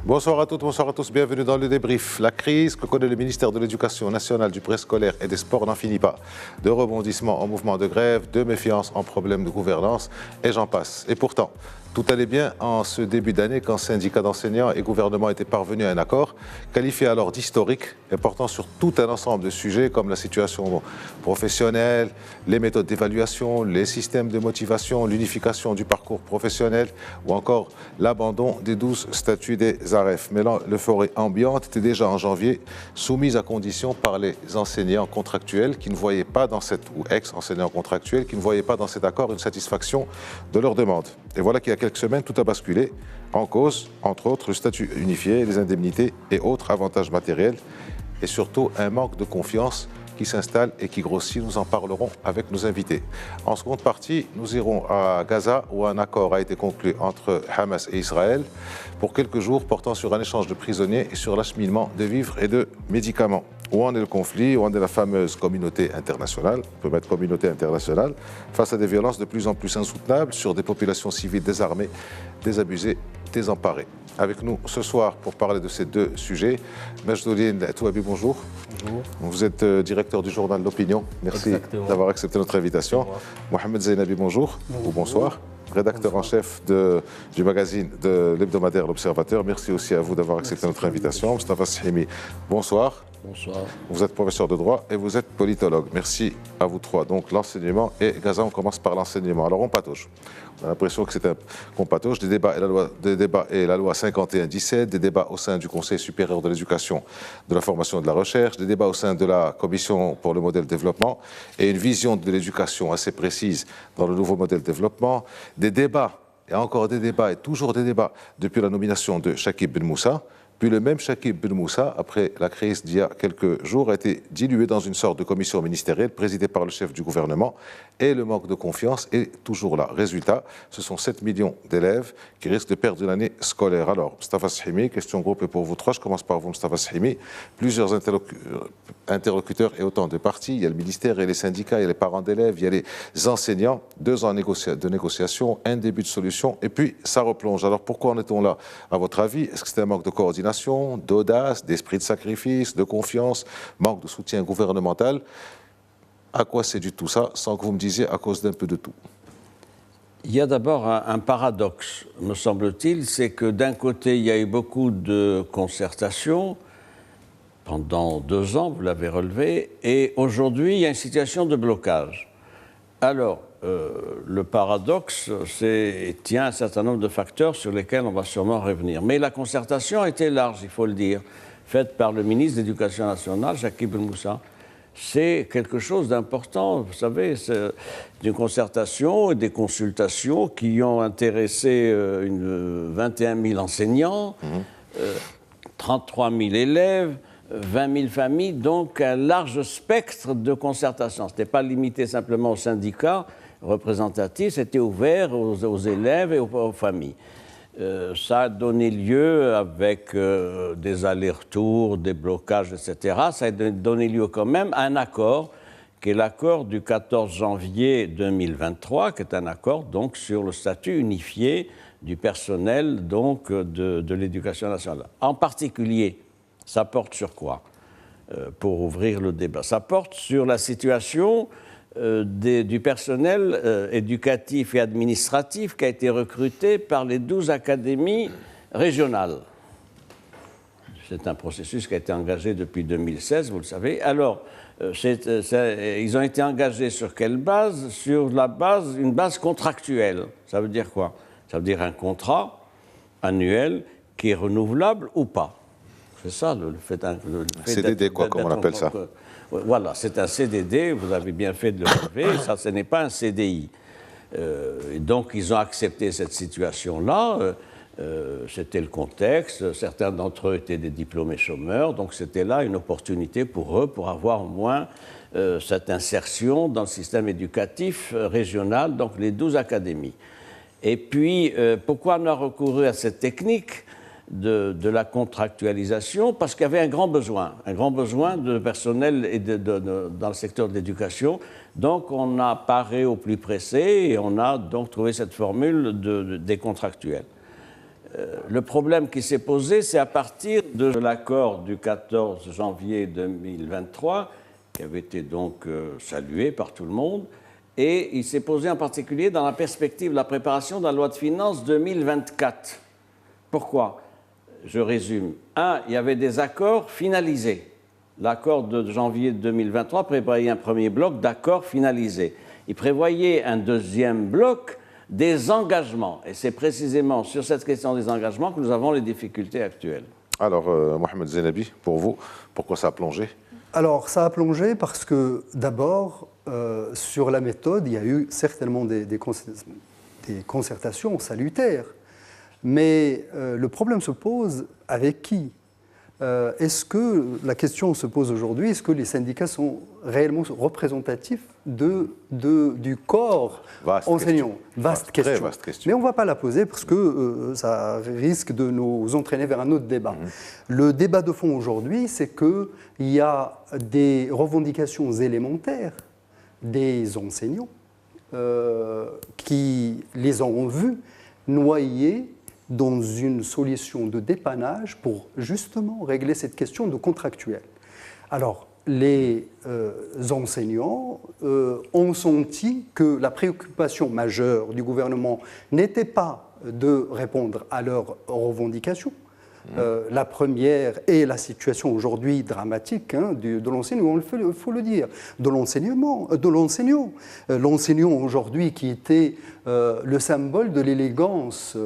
Bonsoir à toutes, bonsoir à tous, bienvenue dans le débrief. La crise que connaît le ministère de l'Éducation nationale, du préscolaire et des sports n'en finit pas. De rebondissements en mouvement de grève, de méfiance en problème de gouvernance, et j'en passe. Et pourtant, tout allait bien en ce début d'année quand syndicats d'enseignants et gouvernement étaient parvenus à un accord, qualifié alors d'historique et portant sur tout un ensemble de sujets comme la situation professionnelle, les méthodes d'évaluation, les systèmes de motivation, l'unification du parcours professionnel ou encore l'abandon des 12 statuts des AREF. Mais l'euphorie ambiante était déjà en janvier soumise à condition par les enseignants contractuels qui ne voyaient pas dans ou ex-enseignants contractuels qui ne voyaient pas dans cet accord une satisfaction de leurs demandes. Et voilà qu'il y a quelques semaines, tout a basculé. En cause, entre autres, le statut unifié, les indemnités et autres avantages matériels. Et surtout, un manque de confiance qui s'installe et qui grossit. Nous en parlerons avec nos invités. En seconde partie, nous irons à Gaza où un accord a été conclu entre Hamas et Israël pour quelques jours portant sur un échange de prisonniers et sur l'acheminement de vivres et de médicaments. Où en est le conflit? Où en est la fameuse communauté internationale? On peut mettre communauté internationale face à des violences de plus en plus insoutenables sur des populations civiles désarmées, désabusées, désemparées. Avec nous ce soir pour parler de ces deux sujets, Majdoulin Touabi, bonjour. Bonjour. Vous êtes directeur du journal L'Opinion. Merci d'avoir accepté notre invitation. Mohamed Zainabi, bonjour. Ou bonsoir. Rédacteur en chef du magazine de l'hebdomadaire L'Observateur. Merci aussi à vous d'avoir accepté notre invitation. Mustafa Sahimi, bonsoir. Bonsoir. Vous êtes professeur de droit et vous êtes politologue. Merci à vous trois. Donc l'enseignement et Gaza, on commence par l'enseignement. Alors on patauge. On a l'impression que qu'on patauge des débats et la loi 51-17, des débats au sein du Conseil supérieur de l'éducation, de la formation et de la recherche, des débats au sein de la Commission pour le modèle développement et une vision de l'éducation assez précise dans le nouveau modèle développement, des débats et encore des débats et toujours des débats depuis la nomination de Chakib Ben Moussa. Puis le même Chakib Ben Moussa, après la crise d'il y a quelques jours, a été dilué dans une sorte de commission ministérielle présidée par le chef du gouvernement. Et le manque de confiance est toujours là. Résultat, ce sont 7 millions d'élèves qui risquent de perdre une année scolaire. Alors, Mustafa Sahimi, question groupée pour vous trois. Je commence par vous, Mustafa Sahimi. Plusieurs interlocuteurs et autant de partis. Il y a le ministère et les syndicats, il y a les parents d'élèves, il y a les enseignants. 2 ans de négociation, un début de solution. Et puis, ça replonge. Alors, pourquoi en est-on là, à votre avis? Est-ce que c'est un manque de coordination, d'audace, d'esprit de sacrifice, de confiance, manque de soutien gouvernemental? À quoi c'est dû tout ça, sans que vous me disiez à cause d'un peu de tout? Il y a d'abord un paradoxe, me semble-t-il, c'est que d'un côté, il y a eu beaucoup de concertations pendant 2 ans, vous l'avez relevé, et aujourd'hui, il y a une situation de blocage. Alors, le paradoxe, tient un certain nombre de facteurs sur lesquels on va sûrement revenir. Mais la concertation a été large, il faut le dire, faite par le ministre de l'Éducation nationale, Chakib Ben Moussa. C'est quelque chose d'important, vous savez, c'est une concertation et des consultations qui ont intéressé 21 000 enseignants, 33 000 élèves, 20 000 familles, donc un large spectre de concertation. Ce n'était pas limité simplement aux syndicats représentatifs, c'était ouvert aux élèves et aux familles. Ça a donné lieu, avec des allers-retours, des blocages, etc., ça a donné lieu quand même à un accord, qui est l'accord du 14 janvier 2023, qui est un accord donc sur le statut unifié du personnel donc, de l'éducation nationale. En particulier, ça porte sur quoi, pour ouvrir le débat? Ça porte sur la situation du personnel éducatif et administratif qui a été recruté par les 12 académies régionales. C'est un processus qui a été engagé depuis 2016, vous le savez. Alors, ils ont été engagés sur quelle base? Sur une base contractuelle. Ça veut dire quoi? Ça veut dire un contrat annuel qui est renouvelable ou pas. C'est ça le fait. CDD, quoi, comme on appelle ça. Voilà, c'est un CDD, vous avez bien fait de le relever, ça, ce n'est pas un CDI. Et donc, ils ont accepté cette situation-là, c'était le contexte, certains d'entre eux étaient des diplômés chômeurs, donc c'était là une opportunité pour eux, pour avoir au moins cette insertion dans le système éducatif régional, donc les 12 académies. Et puis, pourquoi on a recouru à cette technique de la contractualisation? Parce qu'il y avait un grand besoin de personnel et dans le secteur de l'éducation. Donc, on a paré au plus pressé et on a donc trouvé cette formule des contractuels. le problème qui s'est posé, c'est à partir de l'accord du 14 janvier 2023, qui avait été donc salué par tout le monde, et il s'est posé en particulier dans la perspective de la préparation de la loi de finances 2024. Pourquoi? Je résume. Il y avait des accords finalisés. L'accord de janvier 2023 prévoyait un premier bloc d'accords finalisés. Il prévoyait un deuxième bloc des engagements. Et c'est précisément sur cette question des engagements que nous avons les difficultés actuelles. Alors, Mohamed Zeinabi, pour vous, pourquoi ça a plongé? Alors, ça a plongé parce que, d'abord, sur la méthode, il y a eu certainement des concertations salutaires. Mais le problème se pose avec qui? Est-ce que la question se pose aujourd'hui, est-ce que les syndicats sont réellement représentatifs du corps enseignant? Vaste question. Mais on ne va pas la poser parce que ça risque de nous entraîner vers un autre débat. Le débat de fond aujourd'hui, c'est qu'il y a des revendications élémentaires des enseignants qui les ont vus noyés dans une solution de dépannage pour justement régler cette question de contractuel. Alors, les enseignants ont senti que la préoccupation majeure du gouvernement n'était pas de répondre à leurs revendications. La première est la situation aujourd'hui dramatique de l'enseignement, il faut le dire, de l'enseignant. L'enseignant aujourd'hui qui était le symbole de l'élégance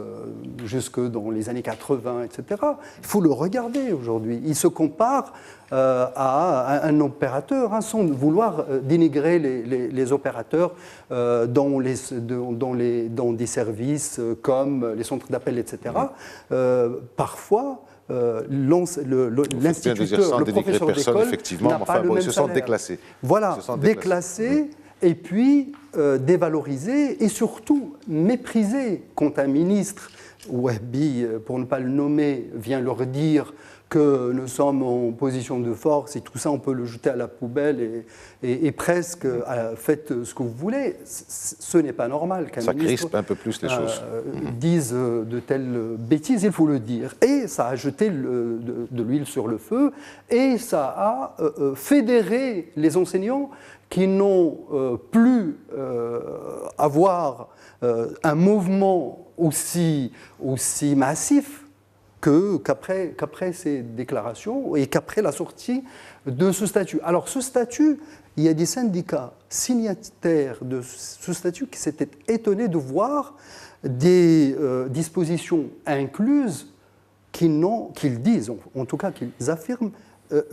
jusque dans les années 80, etc. Il faut le regarder aujourd'hui. Il se compare à un opérateur, sans vouloir dénigrer les opérateurs dans des services comme les centres d'appel, etc. Parfois, l'instituteur, le professeur d'école n'a pas le même salaire. Ils se sont déclassés. Voilà, déclassés et puis dévalorisés et surtout méprisés quand un ministre, Wahbi, pour ne pas le nommer, vient leur dire que nous sommes en position de force et tout ça, on peut le jeter à la poubelle et presque faites ce que vous voulez. Ce n'est pas normal qu'un ministre crispe un peu plus les choses. Dise de telles bêtises, il faut le dire. Et ça a jeté de l'huile sur le feu et ça a fédéré les enseignants qui n'ont plus avoir un mouvement aussi massif qu'après ces déclarations et qu'après la sortie de ce statut. Alors ce statut, il y a des syndicats signataires de ce statut qui s'étaient étonnés de voir des dispositions incluses qu'ils disent, en tout cas qu'ils affirment,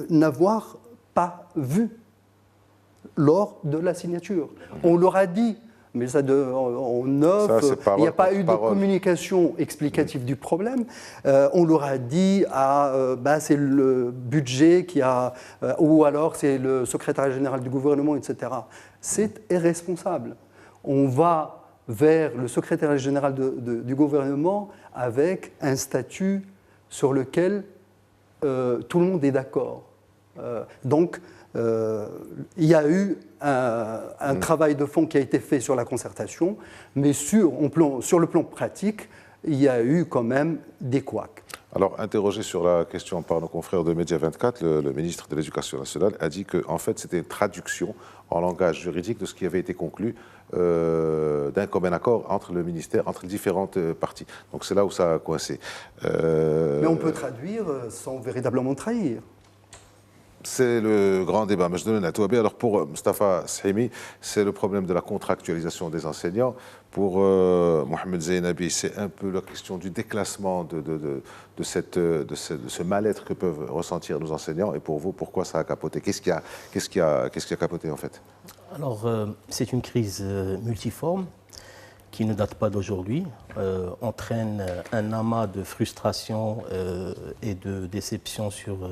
n'avoir pas vu lors de la signature. On leur a dit, mais ça en off, il n'y a pas eu de communication explicative du problème. On leur a dit, c'est le budget qui a, ou alors c'est le secrétaire général du gouvernement, etc. C'est irresponsable. On va vers le secrétaire général du gouvernement avec un statut sur lequel tout le monde est d'accord. Donc, il y a eu un travail de fond qui a été fait sur la concertation, mais sur le plan pratique, il y a eu quand même des couacs. Alors, interrogé sur la question par nos confrères de Média 24, le ministre de l'Éducation nationale a dit que, en fait, c'était une traduction en langage juridique de ce qui avait été conclu d'un commun accord entre le ministère, entre les différentes parties. Donc, c'est là où ça a coincé. Mais on peut traduire sans véritablement trahir. C'est le grand débat. Alors pour Mustafa Shimi, c'est le problème de la contractualisation des enseignants. Pour Mohamed Zeinabi, c'est un peu la question du déclassement de ce mal-être que peuvent ressentir nos enseignants. Et pour vous, pourquoi ça a capoté? Qu'est-ce qui a capoté en fait? Alors, c'est une crise multiforme qui ne date pas d'aujourd'hui, entraîne un amas de frustration et de déception sur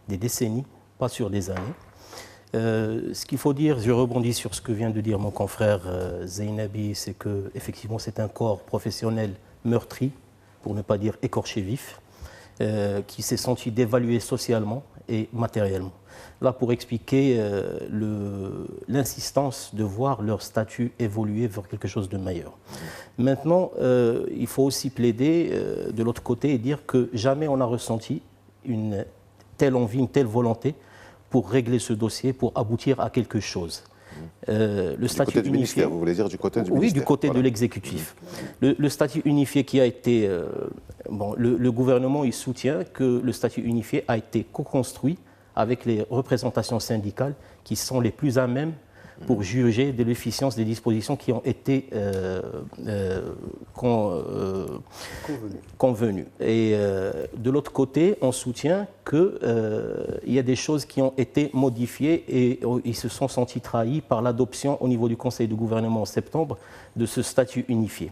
des décennies, pas sur des années. Ce qu'il faut dire, je rebondis sur ce que vient de dire mon confrère Zeinabi, c'est qu'effectivement c'est un corps professionnel meurtri, pour ne pas dire écorché vif, qui s'est senti dévalué socialement et matériellement. Là, pour expliquer l'insistance de voir leur statut évoluer vers quelque chose de meilleur. Maintenant, il faut aussi plaider de l'autre côté et dire que jamais on n'a ressenti une telle envie, une telle volonté pour régler ce dossier, pour aboutir à quelque chose. Le statut unifié, ministère, vous voulez dire du côté du ministère? Oui, du côté de l'exécutif. Le statut unifié qui a été... le gouvernement il soutient que le statut unifié a été co-construit avec les représentations syndicales qui sont les plus à même pour juger de l'efficience des dispositions qui ont été convenues. Et de l'autre côté, on soutient qu'il y a des choses qui ont été modifiées et ils se sont sentis trahis par l'adoption au niveau du Conseil de gouvernement en septembre de ce statut unifié.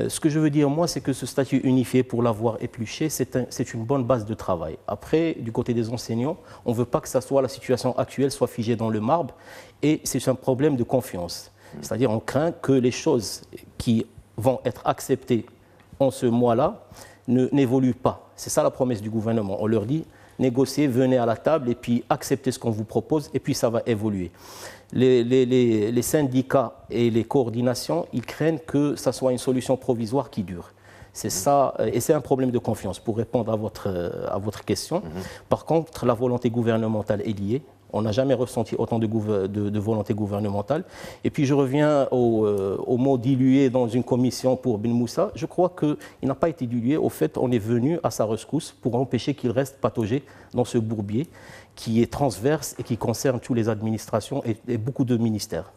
Ce que je veux dire, moi, c'est que ce statut unifié, pour l'avoir épluché, c'est une bonne base de travail. Après, du côté des enseignants, on ne veut pas que la situation actuelle soit figée dans le marbre et c'est un problème de confiance. C'est-à-dire, on craint que les choses qui vont être acceptées en ce mois-là n'évoluent pas. C'est ça la promesse du gouvernement. On leur dit, négociez, venez à la table et puis acceptez ce qu'on vous propose et puis ça va évoluer. Les syndicats et les coordinations, ils craignent que ça soit une solution provisoire qui dure. C'est ça, et c'est un problème de confiance, pour répondre à votre question. Par contre, la volonté gouvernementale est liée. On n'a jamais ressenti autant de volonté gouvernementale. Et puis je reviens au mot dilué dans une commission pour Ben Moussa. Je crois qu'il n'a pas été dilué. Au fait, on est venu à sa rescousse pour empêcher qu'il reste pataugé dans ce bourbier qui est transverse et qui concerne toutes les administrations et beaucoup de ministères.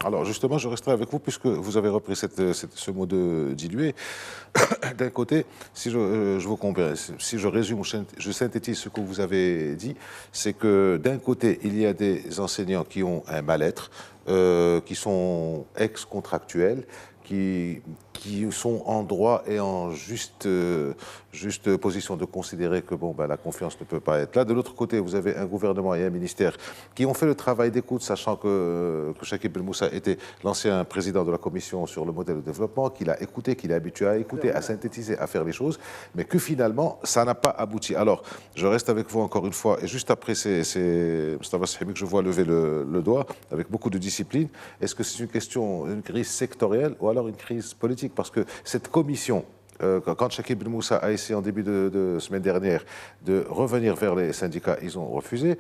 Alors justement, je resterai avec vous puisque vous avez repris ce mot de dilué. D'un côté, si je résume, je synthétise ce que vous avez dit, c'est que d'un côté, il y a des enseignants qui ont un mal-être, qui sont ex-contractuels, qui sont en droit et en juste position de considérer que la confiance ne peut pas être là. De l'autre côté, vous avez un gouvernement et un ministère qui ont fait le travail d'écoute, sachant que Chakib Ben Moussa était l'ancien président de la commission sur le modèle de développement, qu'il a écouté, qu'il est habitué à écouter, à synthétiser, à faire les choses, mais que finalement, ça n'a pas abouti. Alors, je reste avec vous encore une fois, et juste après, c'est Mustafa Sahimi que je vois lever le doigt, avec beaucoup de discipline. Est-ce que c'est une crise sectorielle ou alors une crise politique? Parce que cette commission, quand Chakib Ben Moussa a essayé en début de semaine dernière de revenir vers les syndicats, ils ont refusé.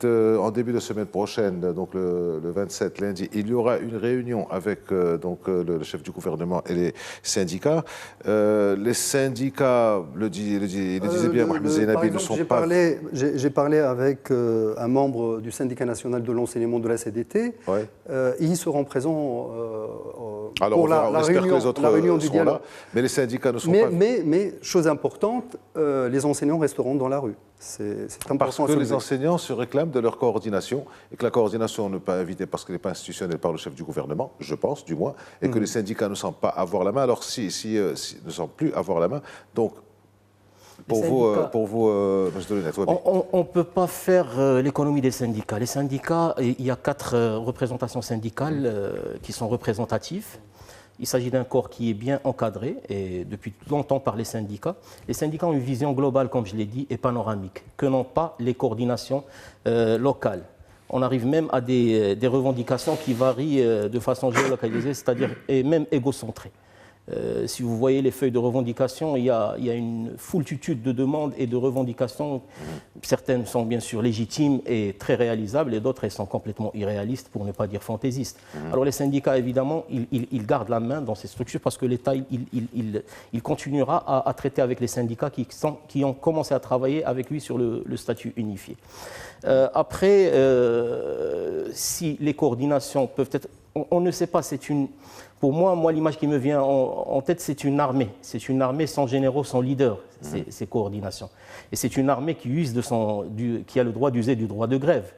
En début de semaine prochaine, donc le 27 lundi, il y aura une réunion avec le chef du gouvernement et les syndicats. Les syndicats, le disait bien Mohamed Zeinabi, ne sont pas... J'ai parlé avec un membre du syndicat national de l'enseignement de la CDT. Ouais. Ils seront présents pour la réunion du dialogue. Là, mais les syndicats ne sont pas... Mais chose importante, les enseignants resteront dans la rue. C'est important. Parce que les enseignants se réclament de leur coordination et que la coordination n'est pas invitée parce qu'elle n'est pas institutionnelle par le chef du gouvernement, je pense du moins, et que les syndicats ne semblent pas avoir la main. Alors si ne semblent plus avoir la main, donc pour vous, on ne peut pas faire l'économie des syndicats. Les syndicats, il y a 4 représentations syndicales qui sont représentatives. Il s'agit d'un corps qui est bien encadré et depuis longtemps par les syndicats. Les syndicats ont une vision globale, comme je l'ai dit, et panoramique, que n'ont pas les coordinations locales. On arrive même à des revendications qui varient de façon géolocalisée, c'est-à-dire et même égocentrée. Si vous voyez les feuilles de revendication, il y a une foultitude de demandes et de revendications. Certaines sont bien sûr légitimes et très réalisables, et d'autres elles sont complètement irréalistes, pour ne pas dire fantaisistes. Alors les syndicats, évidemment, ils gardent la main dans ces structures parce que l'État, il continuera à traiter avec les syndicats qui ont commencé à travailler avec lui sur le statut unifié. Après, si les coordinations peuvent être... On ne sait pas, pour moi, l'image qui me vient en tête, c'est une armée. C'est une armée sans généraux, sans leader, ces coordinations. Et c'est une armée qui a le droit d'user du droit de grève.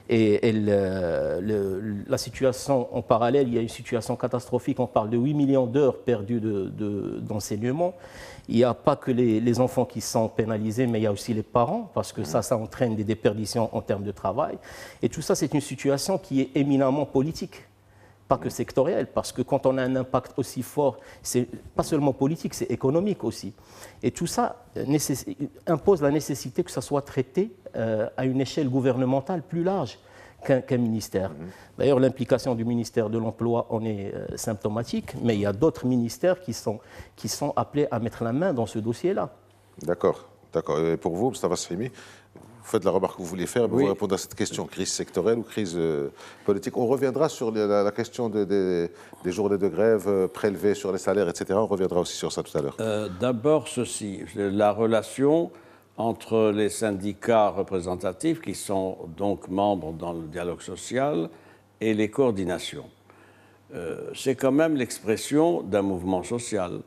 Et la situation en parallèle, il y a une situation catastrophique. On parle de 8 millions d'heures perdues d'enseignement. Il n'y a pas que les enfants qui sont pénalisés, mais il y a aussi les parents, parce que ça entraîne des déperditions en termes de travail. Et tout ça, c'est une situation qui est éminemment politique. Pas que sectoriel, parce que quand on a un impact aussi fort, c'est pas seulement politique, c'est économique aussi. Et tout ça impose la nécessité que ça soit traité à une échelle gouvernementale plus large qu'un ministère. D'ailleurs, l'implication du ministère de l'Emploi en est symptomatique, mais il y a d'autres ministères qui sont appelés à mettre la main dans ce dossier-là. D'accord. Et pour vous, Moustapha Sahimi, vous faites la remarque que vous vouliez faire, mais vous répondez à cette question, crise sectorielle ou crise politique. On reviendra sur la question des journées de grève prélevées sur les salaires, etc. On reviendra aussi sur ça tout à l'heure. D'abord, ceci, la relation entre les syndicats représentatifs, qui sont donc membres dans le dialogue social, et les coordinations. C'est quand même l'expression d'un mouvement social.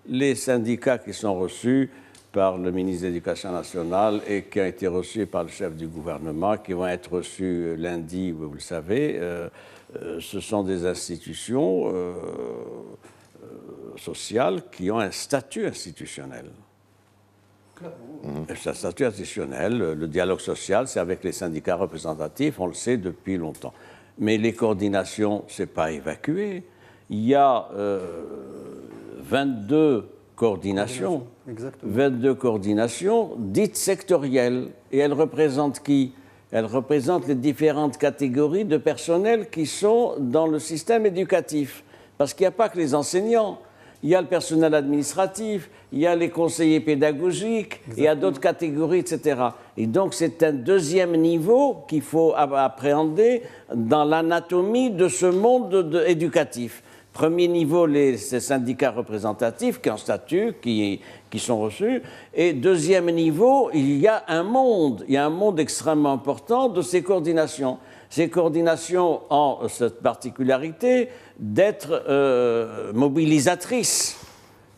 Les syndicats qui sont reçus par le ministre de l'Éducation nationale et qui ont été reçus par le chef du gouvernement, qui vont être reçus lundi, vous le savez, ce sont des institutions sociales qui ont un statut institutionnel. C'est un statut institutionnel. Le dialogue social, c'est avec les syndicats représentatifs, on le sait depuis longtemps. Mais les coordinations, ce n'est pas évacué. Il y a 22 coordinations. Exactement. 22 coordinations dites sectorielles. Et elles représentent qui? Elles représentent les différentes catégories de personnel qui sont dans le système éducatif. Parce qu'il n'y a pas que les enseignants. Il y a le personnel administratif, il y a les conseillers pédagogiques, il y a d'autres catégories, etc. Et donc, c'est un deuxième niveau qu'il faut appréhender dans l'anatomie de ce monde éducatif. Premier niveau, ces syndicats représentatifs qui ont statut, qui sont reçus. Et deuxième niveau, il y a un monde extrêmement important de ces coordinations. Ces coordinations ont cette particularité d'être mobilisatrices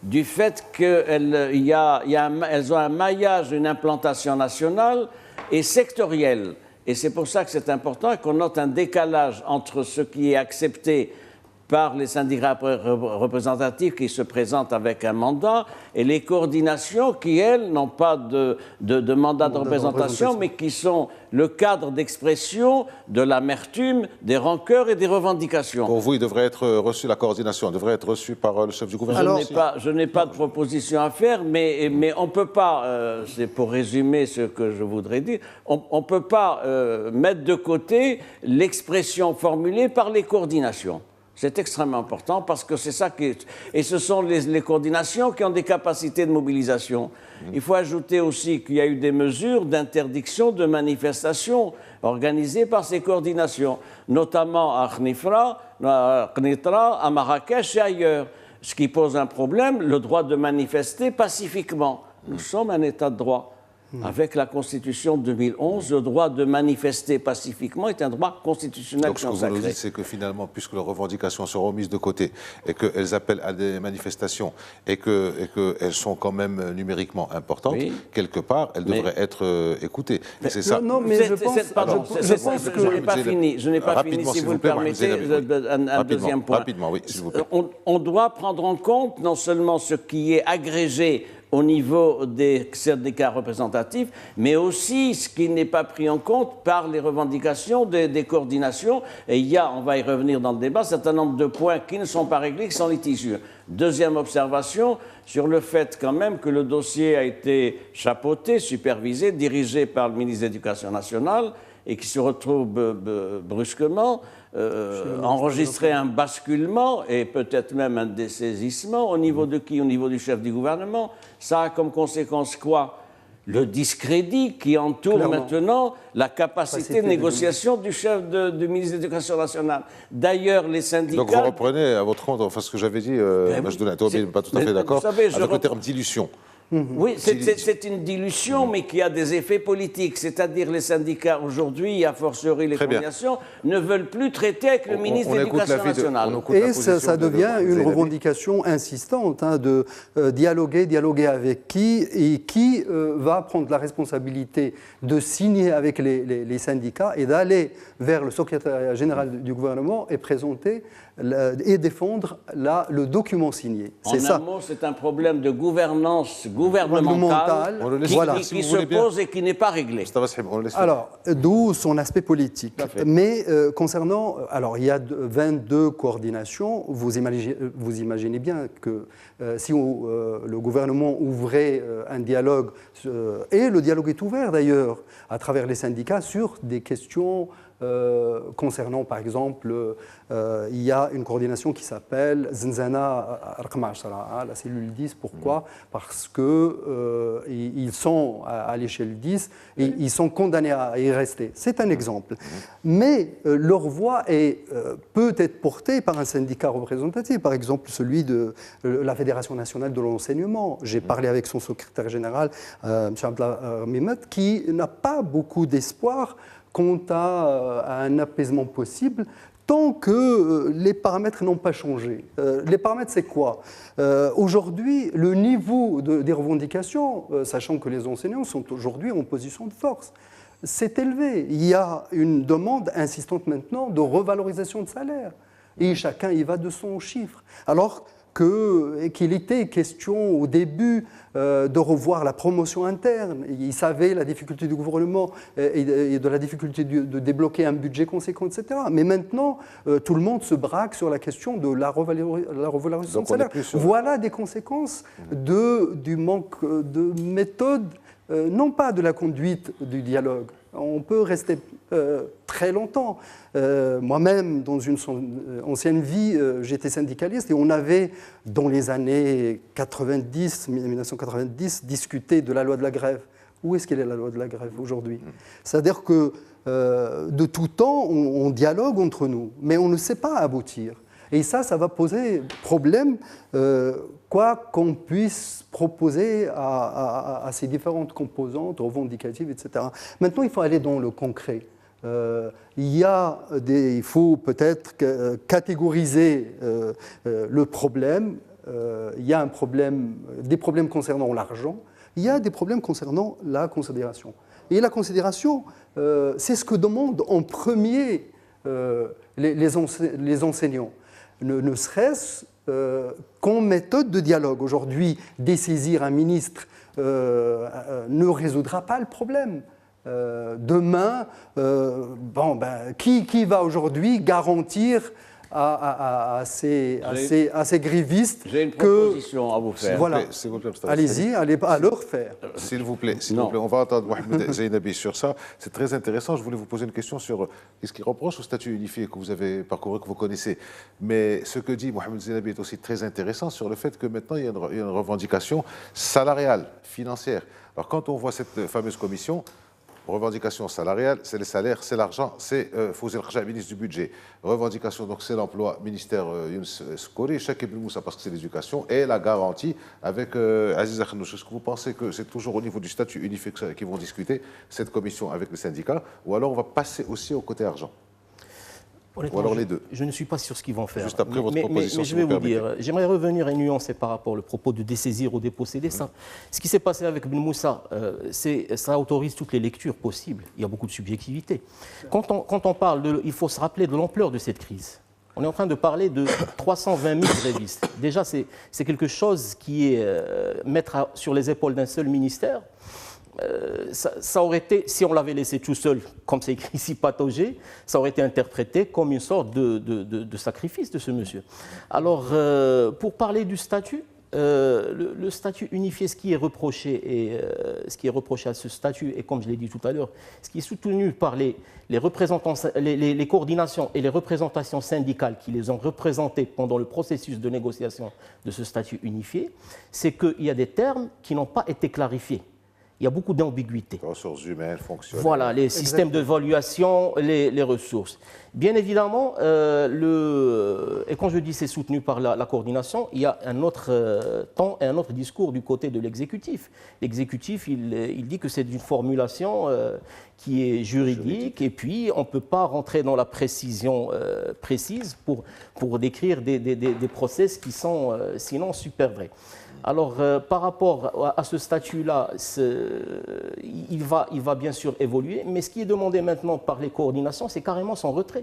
du fait qu'elles ont un maillage, une implantation nationale et sectorielle. Et c'est pour ça que c'est important qu'on note un décalage entre ce qui est accepté par les syndicats représentatifs qui se présentent avec un mandat et les coordinations qui, elles, n'ont pas de mandat de représentation, mais qui sont le cadre d'expression de l'amertume, des rancœurs et des revendications. Pour vous, il devrait être reçu, la coordination devrait être reçue par le chef du gouvernement. Je n'ai pas de proposition à faire, mais on ne peut pas, c'est pour résumer ce que je voudrais dire, on ne peut pas mettre de côté l'expression formulée par les coordinations. C'est extrêmement important parce que c'est ça qui... Et ce sont les coordinations qui ont des capacités de mobilisation. Il faut ajouter aussi qu'il y a eu des mesures d'interdiction de manifestations organisées par ces coordinations, notamment à Khnitra, à Marrakech et ailleurs. Ce qui pose un problème, le droit de manifester pacifiquement. Nous sommes un État de droit. Avec la Constitution de 2011, le droit de manifester pacifiquement est un droit constitutionnel consacré. Donc ce que vous nous dites, c'est que finalement, puisque leurs revendications seront mises de côté et qu'elles appellent à des manifestations et qu'elles sont quand même numériquement importantes, quelque part, elles devraient être écoutées. C'est ça. Non, mais je pense que... Je n'ai pas fini. Je n'ai pas fini, si vous le permettez. Un deuxième point. Rapidement, oui, s'il vous plaît. On doit prendre en compte non seulement ce qui est agrégé au niveau des syndicats représentatifs, mais aussi ce qui n'est pas pris en compte par les revendications des coordinations. Et il y a, on va y revenir dans le débat, un certain nombre de points qui ne sont pas réglés, qui sont litigieux. Deuxième observation, sur le fait quand même que le dossier a été chapeauté, supervisé, dirigé par le ministre de l'Éducation nationale et qui se retrouve brusquement enregistrer un basculement et peut-être même un dessaisissement au niveau de qui? Au niveau du chef du gouvernement. Ça a comme conséquence quoi? Le discrédit qui entoure maintenant la capacité de négociation du chef du ministre de l'Éducation nationale. D'ailleurs, les syndicats... Donc vous reprenez à votre compte, enfin ce que j'avais dit, je ne suis pas tout à fait d'accord, avec le terme dilution. Oui, c'est une dilution, mais qui a des effets politiques. C'est-à-dire les syndicats aujourd'hui, a fortiori les coordinations, ne veulent plus traiter avec le ministre de l'Éducation nationale. Et ça devient une revendication insistante de dialoguer avec qui et qui va prendre la responsabilité de signer avec les syndicats et d'aller vers le secrétariat général du gouvernement et présenter et défendre le document signé. En un mot, c'est un problème de gouvernance gouvernementale qui se pose et qui n'est pas réglé. Alors, d'où son aspect politique. Mais concernant... Alors, il y a 22 coordinations. Vous imaginez bien que si le gouvernement ouvrait un dialogue, et le dialogue est ouvert d'ailleurs, à travers les syndicats, sur des questions concernant, par exemple, il y a une coordination qui s'appelle Zinzana Rqam 10, la cellule 10. Pourquoi ? Parce qu'ils sont à l'échelle 10 et ils sont condamnés à y rester. C'est un exemple. Mais leur voix peut être portée par un syndicat représentatif, par exemple celui de la Fédération nationale de l'enseignement. J'ai parlé avec son secrétaire général, M. Abdallah Mimet, qui n'a pas beaucoup d'espoir quant à un apaisement possible tant que les paramètres n'ont pas changé. Les paramètres, c'est quoi ? Aujourd'hui, le niveau des revendications, sachant que les enseignants sont aujourd'hui en position de force, c'est élevé. Il y a une demande insistante maintenant de revalorisation de salaire. Et chacun y va de son chiffre. Alors qu'il était question au début de revoir la promotion interne. Ils savaient la difficulté du gouvernement et de la difficulté de débloquer un budget conséquent, etc. Mais maintenant, tout le monde se braque sur la question de la revalorisation de salaire. Voilà des conséquences du manque de méthode, non pas de la conduite du dialogue. On peut rester très longtemps. Moi-même, dans une ancienne vie, j'étais syndicaliste et on avait, dans les années 1990, discuté de la loi de la grève. Où est-ce qu'elle est la loi de la grève aujourd'hui ? C'est-à-dire que de tout temps, on dialogue entre nous, mais on ne sait pas aboutir. Et ça va poser problème, quoi qu'on puisse proposer à ces différentes composantes revendicatives, etc. Maintenant, il faut aller dans le concret. Il faut peut-être catégoriser le problème. Il y a des problèmes concernant l'argent. Il y a des problèmes concernant la considération. Et la considération, c'est ce que demandent en premier les enseignants. Ne serait-ce qu'en méthode de dialogue. Aujourd'hui, dessaisir un ministre ne résoudra pas le problème. Demain, qui va aujourd'hui garantir à ces grévistes que... J'ai une proposition à vous faire. Voilà. Allez-y, allez leur faire. S'il vous plaît, on va entendre Mohamed Zainabi sur ça. C'est très intéressant. Je voulais vous poser une question sur ce qu'il reproche au statut unifié que vous avez parcouru, que vous connaissez. Mais ce que dit Mohamed Zainabi est aussi très intéressant sur le fait que maintenant, il y a une revendication salariale, financière. Alors, quand on voit cette fameuse commission... Revendication salariale, c'est les salaires, c'est l'argent, c'est Fawzi El Khaja, ministre du budget. Revendication, donc c'est l'emploi, ministère Younes Skouri, Cheikh Ibn Moussa parce que c'est l'éducation, et la garantie avec Aziz Akhnouch. Est-ce que vous pensez que c'est toujours au niveau du statut unifié qu'ils vont discuter, cette commission avec les syndicats, ou alors on va passer aussi au côté argent ? Ou alors les deux. Je ne suis pas sûr ce qu'ils vont faire. Juste après votre proposition, mais je vais vous dire, j'aimerais revenir et nuancer par rapport au propos de dessaisir ou déposséder. Ça. Ce qui s'est passé avec Ibn Moussa, ça autorise toutes les lectures possibles. Il y a beaucoup de subjectivité. Quand on parle il faut se rappeler de l'ampleur de cette crise. On est en train de parler de 320 000 grévistes. Déjà, c'est quelque chose qui est mettre sur les épaules d'un seul ministère. Ça aurait été, si on l'avait laissé tout seul, comme c'est écrit ici, patauger, ça aurait été interprété comme une sorte de sacrifice de ce monsieur. Alors, pour parler du statut, le statut unifié, ce qui est reproché à ce statut, et comme je l'ai dit tout à l'heure, ce qui est soutenu par les représentants, les coordinations et les représentations syndicales qui les ont représentés pendant le processus de négociation de ce statut unifié, c'est qu'il y a des termes qui n'ont pas été clarifiés. Il y a beaucoup d'ambiguïté. Ressources humaines, fonctionnelles. Voilà, les systèmes d'évaluation, les ressources. Bien évidemment, et quand je dis c'est soutenu par la coordination, il y a un autre temps et un autre discours du côté de l'exécutif. L'exécutif, il dit que c'est une formulation qui est juridique et puis on ne peut pas rentrer dans la précision précise pour décrire des process qui sont sinon super vrais. Alors, par rapport à ce statut-là, il va bien sûr évoluer, mais ce qui est demandé maintenant par les coordinations, c'est carrément son retrait.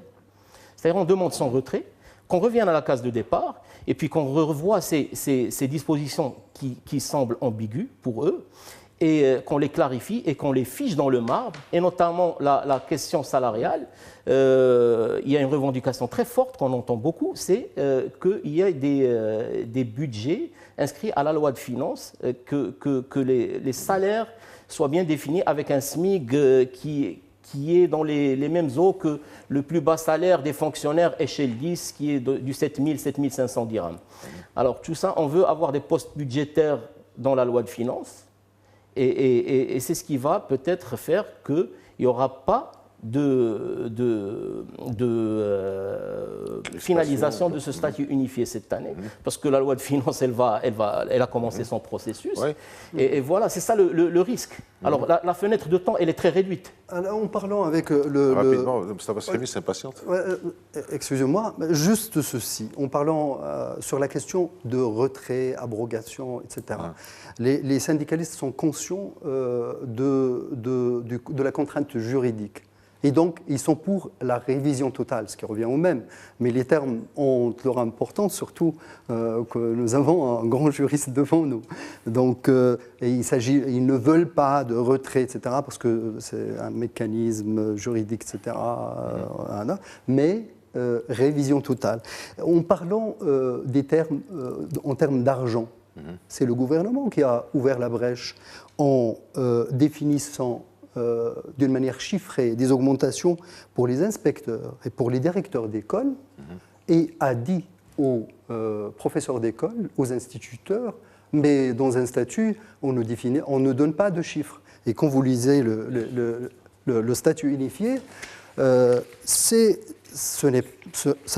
C'est-à-dire, on demande son retrait, qu'on revienne à la case de départ et puis qu'on revoie ces dispositions qui semblent ambiguës pour eux et qu'on les clarifie et qu'on les fiche dans le marbre, et notamment la question salariale. Il y a une revendication très forte qu'on entend beaucoup, c'est qu'il y ait des budgets inscrits à la loi de finances, que les salaires soient bien définis avec un SMIC qui est dans les mêmes eaux que le plus bas salaire des fonctionnaires échelle 10, qui est du 7000, 7500 dirhams. Alors tout ça, on veut avoir des postes budgétaires dans la loi de finances, et c'est ce qui va peut-être faire qu'il n'y aura pas de finalisation de ce statut unifié cette année, parce que la loi de finances, elle a commencé son processus, et voilà, c'est ça le risque. Alors la fenêtre de temps, elle est très réduite. Alors, en parlant avec Rapidement, Mustafa Srimi s'impatiente. Excusez-moi, juste ceci, en parlant sur la question de retrait, abrogation, etc. Les syndicalistes sont conscients de la contrainte juridique. Et donc, ils sont pour la révision totale, ce qui revient au même. Mais les termes ont leur importance, surtout que nous avons un grand juriste devant nous. Donc, ils ne veulent pas de retrait, etc., parce que c'est un mécanisme juridique, etc., mais révision totale. En parlant des termes, en termes d'argent, c'est le gouvernement qui a ouvert la brèche en définissant d'une manière chiffrée des augmentations pour les inspecteurs et pour les directeurs d'école, et a dit aux professeurs d'école, aux instituteurs, mais dans un statut, on ne donne pas de chiffres. Et quand vous lisez le statut unifié, ça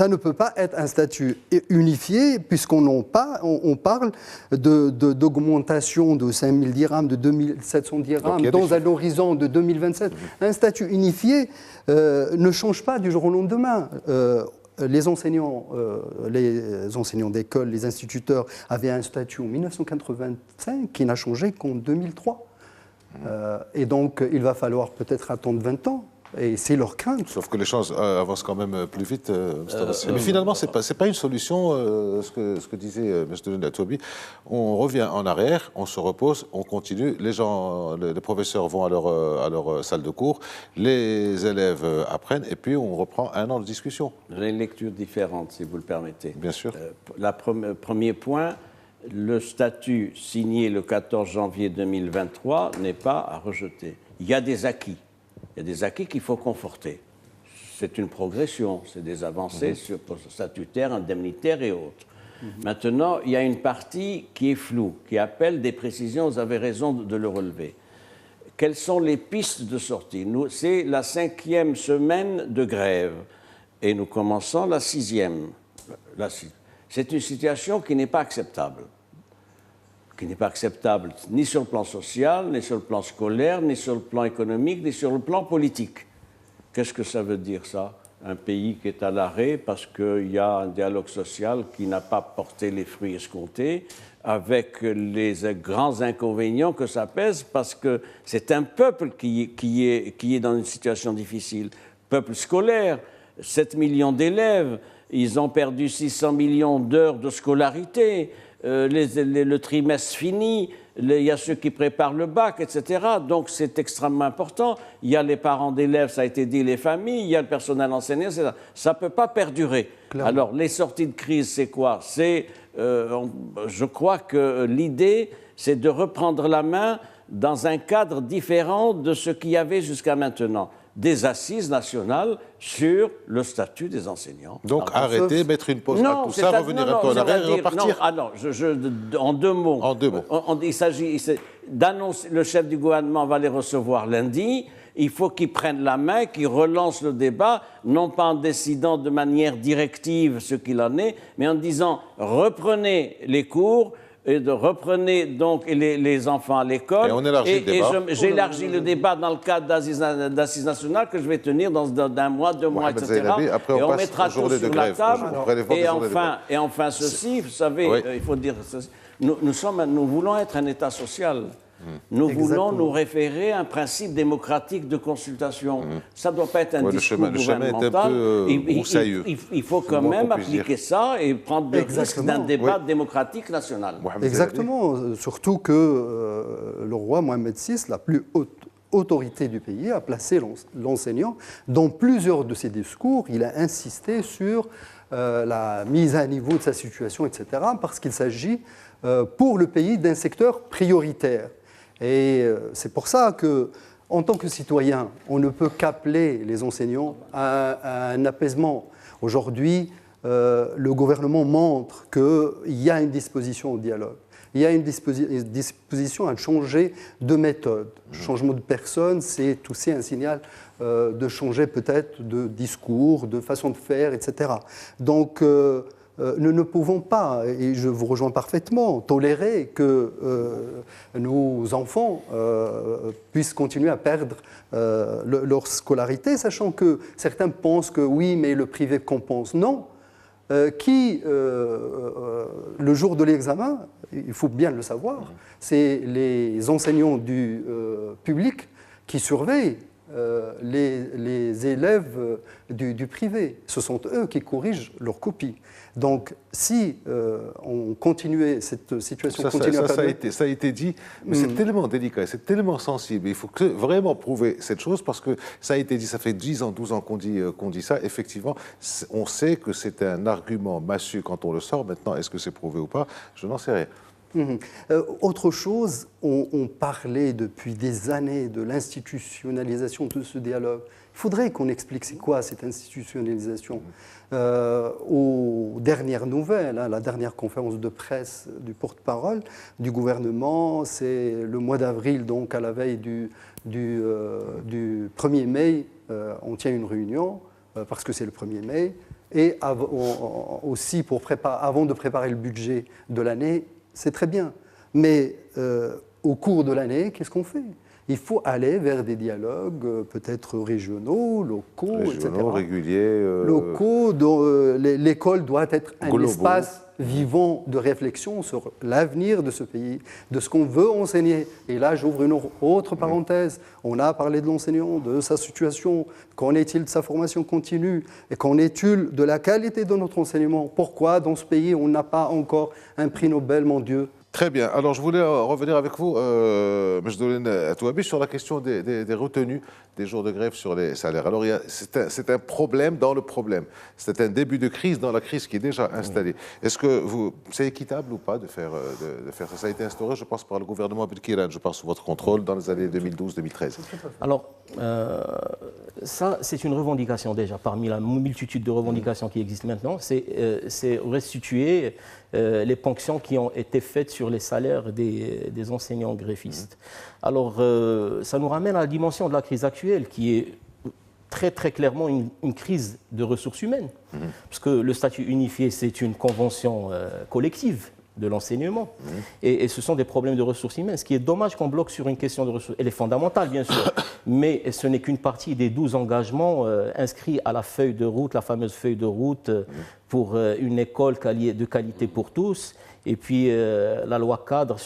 ne peut pas être un statut unifié, puisqu'on parle d'augmentation de 5 000 dirhams, de 2 700 dirhams dans un horizon de 2027. Un statut unifié ne change pas du jour au lendemain. Les enseignants d'école, les instituteurs avaient un statut en 1985 qui n'a changé qu'en 2003. Et donc, il va falloir peut-être attendre 20 ans. Et c'est leur crainte. Sauf que les choses avancent quand même plus vite. Mais finalement, ce n'est pas une solution, ce que disait M. Touabi. On revient en arrière, on se repose, on continue. Les professeurs vont à leur salle de cours, les élèves apprennent, et puis on reprend un an de discussion. J'ai une lecture différente, si vous le permettez. Bien sûr. Premier point, le statut signé le 14 janvier 2023 n'est pas à rejeter. Il y a des acquis. Il y a des acquis qu'il faut conforter. C'est une progression, c'est des avancées sur statutaires, indemnitaires et autres. Maintenant, il y a une partie qui est floue, qui appelle des précisions, vous avez raison de le relever. Quelles sont les pistes de sortie? C'est la 5e semaine de grève et nous commençons la 6e. C'est une situation qui n'est pas acceptable. Qui n'est pas acceptable ni sur le plan social, ni sur le plan scolaire, ni sur le plan économique, ni sur le plan politique. Qu'est-ce que ça veut dire, ça? Un pays qui est à l'arrêt parce qu'il y a un dialogue social qui n'a pas porté les fruits escomptés, avec les grands inconvénients que ça pèse, parce que c'est un peuple qui est dans une situation difficile. Peuple scolaire, 7 millions d'élèves, ils ont perdu 600 millions d'heures de scolarité, le trimestre fini, il y a ceux qui préparent le bac, etc. Donc c'est extrêmement important. Il y a les parents d'élèves, ça a été dit, les familles, il y a le personnel enseignant, etc. Ça ne peut pas perdurer. Clairement. Alors les sorties de crise, c'est quoi? Je crois que l'idée, c'est de reprendre la main dans un cadre différent de ce qu'il y avait jusqu'à maintenant. Des assises nationales sur le statut des enseignants. Donc arrêter, mettre une pause à tout ça, revenir un peu en arrière et repartir. En deux mots. En deux mots. Il s'agit d'annoncer, le chef du gouvernement va les recevoir lundi, il faut qu'il prenne la main, qu'il relance le débat, non pas en décidant de manière directive ce qu'il en est, mais en disant reprenez les cours, et reprenez donc les enfants à l'école. Et on élargit le débat. J'élargis le débat dans le cadre d'assises nationales que je vais tenir dans un mois, 2 mois, etc. Après, et on mettra tout sur la table. Et enfin, ceci, vous savez, oui. il faut dire ceci. Nous voulons être un État social. Nous Exactement. voulons nous référer à un principe démocratique de consultation. Ça ne doit pas être un discours gouvernemental. Le chemin est un peu broussailleux. Il faut quand même appliquer ça et prendre le risque d'un débat démocratique national. Exactement, surtout que le roi Mohamed VI, la plus haute autorité du pays, a placé l'enseignant dans plusieurs de ses discours. Il a insisté sur la mise à niveau de sa situation, etc., parce qu'il s'agit pour le pays d'un secteur prioritaire. Et c'est pour ça que, en tant que citoyen, on ne peut qu'appeler les enseignants à un apaisement. Aujourd'hui, le gouvernement montre qu'il y a une disposition au dialogue. Il y a une disposition à changer de méthode. Changement de personne, c'est aussi un signal de changer peut-être de discours, de façon de faire, etc. Donc, nous ne pouvons pas, et je vous rejoins parfaitement, tolérer que nos enfants puissent continuer à perdre leur scolarité, sachant que certains pensent que oui, mais le privé compense. Non. Le jour de l'examen, il faut bien le savoir, c'est les enseignants du public qui surveillent les élèves du privé. Ce sont eux qui corrigent leurs copies. Donc, si on continuait cette situation, ça a été dit, mais c'est tellement délicat, c'est tellement sensible. Il faut vraiment prouver cette chose parce que ça a été dit, ça fait 10 ans, 12 ans qu'on dit ça. Effectivement, on sait que c'est un argument massu quand on le sort. Maintenant, est-ce que c'est prouvé ou pas? Je n'en sais rien. Autre chose, on parlait depuis des années de l'institutionnalisation de ce dialogue. Il faudrait qu'on explique c'est quoi cette institutionnalisation. Aux dernières nouvelles, la dernière conférence de presse du porte-parole du gouvernement, c'est le mois d'avril, donc à la veille du 1er mai, on tient une réunion, parce que c'est le 1er mai, et aussi avant de préparer le budget de l'année. C'est très bien. Mais au cours de l'année, qu'est-ce qu'on fait? Il faut aller vers des dialogues peut-être régionaux, locaux, etc. Réguliers. Locaux, dont l'école doit être un espace vivant de réflexion sur l'avenir de ce pays, de ce qu'on veut enseigner. Et là, j'ouvre une autre parenthèse. On a parlé de l'enseignant, de sa situation. Qu'en est-il de sa formation continue? Et qu'en est-il de la qualité de notre enseignement? Pourquoi, dans ce pays, on n'a pas encore un prix Nobel, mon Dieu? Très bien. Alors, je voulais revenir avec vous, Majdoulène Atouabi, sur la question des retenues des jours de grève sur les salaires. Alors, c'est un problème dans le problème. C'est un début de crise dans la crise qui est déjà installée. Est-ce que c'est équitable ou pas de faire ça? Ça a été instauré, je pense, par le gouvernement Abdelkiran, je pense, sous votre contrôle, dans les années 2012-2013. Alors, ça, c'est une revendication déjà, parmi la multitude de revendications qui existent maintenant. C'est restituer les ponctions qui ont été faites sur les salaires des enseignants greffistes. Alors, ça nous ramène à la dimension de la crise actuelle, qui est très très clairement une crise de ressources humaines, parce que le statut unifié, c'est une convention collective de l'enseignement, et ce sont des problèmes de ressources humaines. Ce qui est dommage qu'on bloque sur une question de ressources, elle est fondamentale bien sûr, mais ce n'est qu'une partie des 12 engagements inscrits à la feuille de route, la fameuse feuille de route pour une école de qualité pour tous, et puis la loi cadre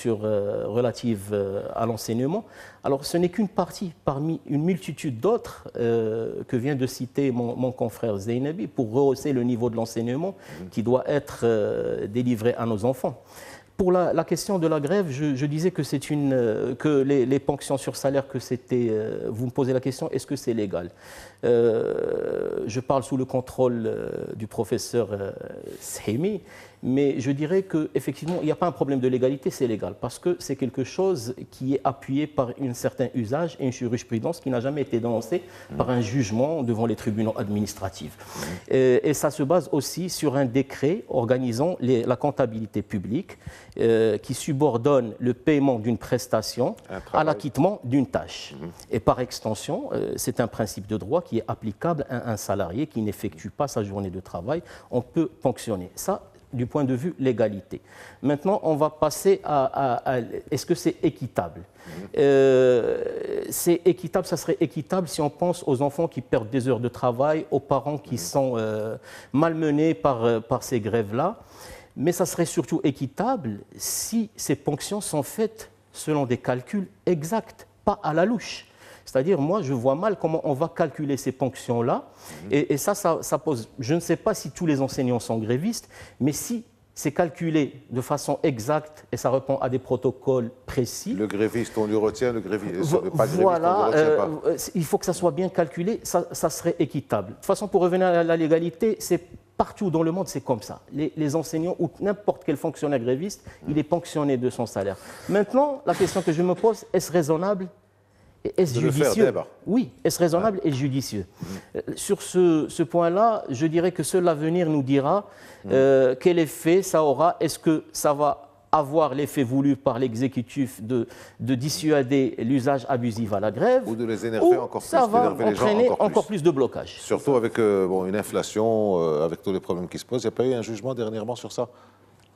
relative à l'enseignement. Alors ce n'est qu'une partie parmi une multitude d'autres que vient de citer mon confrère Zeynabi pour rehausser le niveau de l'enseignement qui doit être délivré à nos enfants. Pour la question de la grève, je disais que c'est que les ponctions sur salaire, que c'était. Vous me posez la question, est-ce que c'est légal? Je parle sous le contrôle du professeur Shemi, mais je dirais qu'effectivement, il n'y a pas un problème de légalité, c'est légal, parce que c'est quelque chose qui est appuyé par un certain usage et une jurisprudence qui n'a jamais été dénoncée par un jugement devant les tribunaux administratifs. Et ça se base aussi sur un décret organisant la comptabilité publique qui subordonne le paiement d'une prestation à l'acquittement d'une tâche. Et par extension, c'est un principe de droit qui est applicable à un salarié qui n'effectue pas sa journée de travail. On peut ponctionner. Ça, du point de vue légalité. Maintenant, on va passer à est-ce que c'est équitable? C'est équitable, ça serait équitable si on pense aux enfants qui perdent des heures de travail, aux parents qui sont malmenés par ces grèves-là, mais ça serait surtout équitable si ces ponctions sont faites selon des calculs exacts, pas à la louche. C'est-à-dire, moi, je vois mal comment on va calculer ces ponctions-là. Et ça pose... Je ne sais pas si tous les enseignants sont grévistes, mais si c'est calculé de façon exacte et ça répond à des protocoles précis... Le gréviste, on lui retient, le gréviste, pas gréviste, voilà, on lui retient pas. Il faut que ça soit bien calculé, ça serait équitable. De toute façon, pour revenir à la légalité, c'est partout dans le monde, c'est comme ça. Les enseignants ou n'importe quel fonctionnaire gréviste, il est ponctionné de son salaire. Maintenant, la question que je me pose, est-ce raisonnable ? Est-ce judicieux? Oui, est-ce raisonnable et judicieux? Sur ce point-là, je dirais que seul l'avenir nous dira quel effet ça aura. Est-ce que ça va avoir l'effet voulu par l'exécutif de dissuader l'usage abusif à la grève, ou de les énerver encore plus, ça va entraîner encore plus de blocage. Surtout avec une inflation, avec tous les problèmes qui se posent. Il n'y a pas eu un jugement dernièrement sur ça?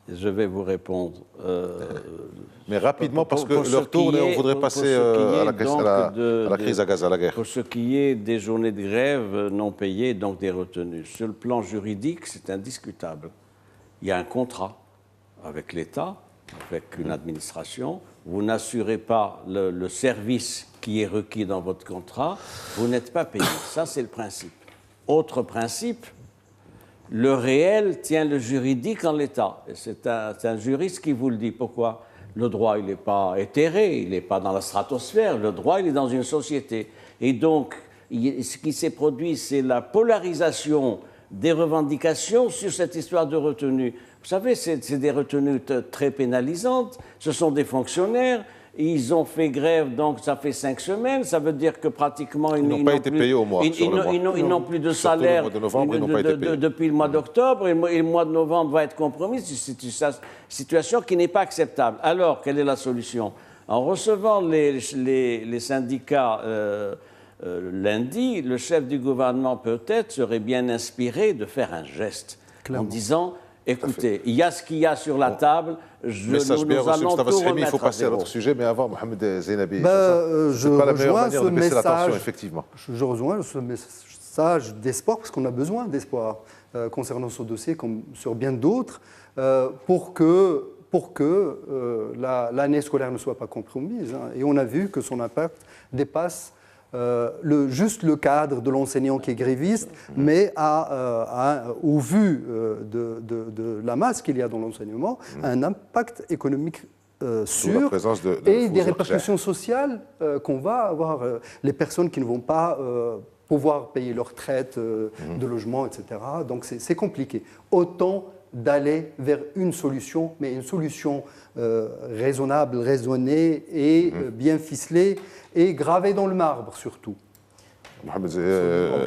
Je vais vous répondre. Mais rapidement, parce que leur tour, on voudrait passer à la crise à Gaza, à la guerre. Pour ce qui est des journées de grève non payées, donc des retenues, sur le plan juridique, c'est indiscutable. Il y a un contrat avec l'État, avec une administration. Vous n'assurez pas le service qui est requis dans votre contrat, vous n'êtes pas payé. Ça, c'est le principe. Autre principe, le réel tient le juridique en l'état. C'est un juriste qui vous le dit. Pourquoi? Le droit, il n'est pas éthéré, il n'est pas dans la stratosphère. Le droit, il est dans une société. Et donc, ce qui s'est produit, c'est la polarisation des revendications sur cette histoire de retenue. Vous savez, c'est des retenues très pénalisantes. Ce sont des fonctionnaires. Ils ont fait grève, donc ça fait 5 semaines. Ça veut dire que pratiquement... Ils n'ont pas été payés au mois. Ils n'ont plus de salaire depuis le mois d'octobre. Et le mois de novembre va être compromis. C'est une situation qui n'est pas acceptable. Alors, quelle est la solution? En recevant les syndicats lundi, le chef du gouvernement peut-être serait bien inspiré de faire un geste en disant... Écoutez, il y a ce qu'il y a sur la table. Message bien reçu, Mustafa Srimi. Il faut passer à l'autre sujet, mais avant, Mohamed Zeinabi. Je pas la meilleure rejoins manière ce de baisser la tension, message. effectivement. Je rejoins ce message d'espoir, parce qu'on a besoin d'espoir concernant ce dossier, comme sur bien d'autres, pour que l'année scolaire ne soit pas compromise. Et on a vu que son impact dépasse juste le cadre de l'enseignant qui est gréviste, mais au vu de la masse qu'il y a dans l'enseignement, un impact économique sûr et des répercussions sociales qu'on va avoir. Les personnes qui ne vont pas pouvoir payer leur traite de logement, etc. Donc c'est compliqué. Autant d'aller vers une solution, mais une solution raisonnable, raisonnée et bien ficelée et gravée dans le marbre surtout. Mohamed,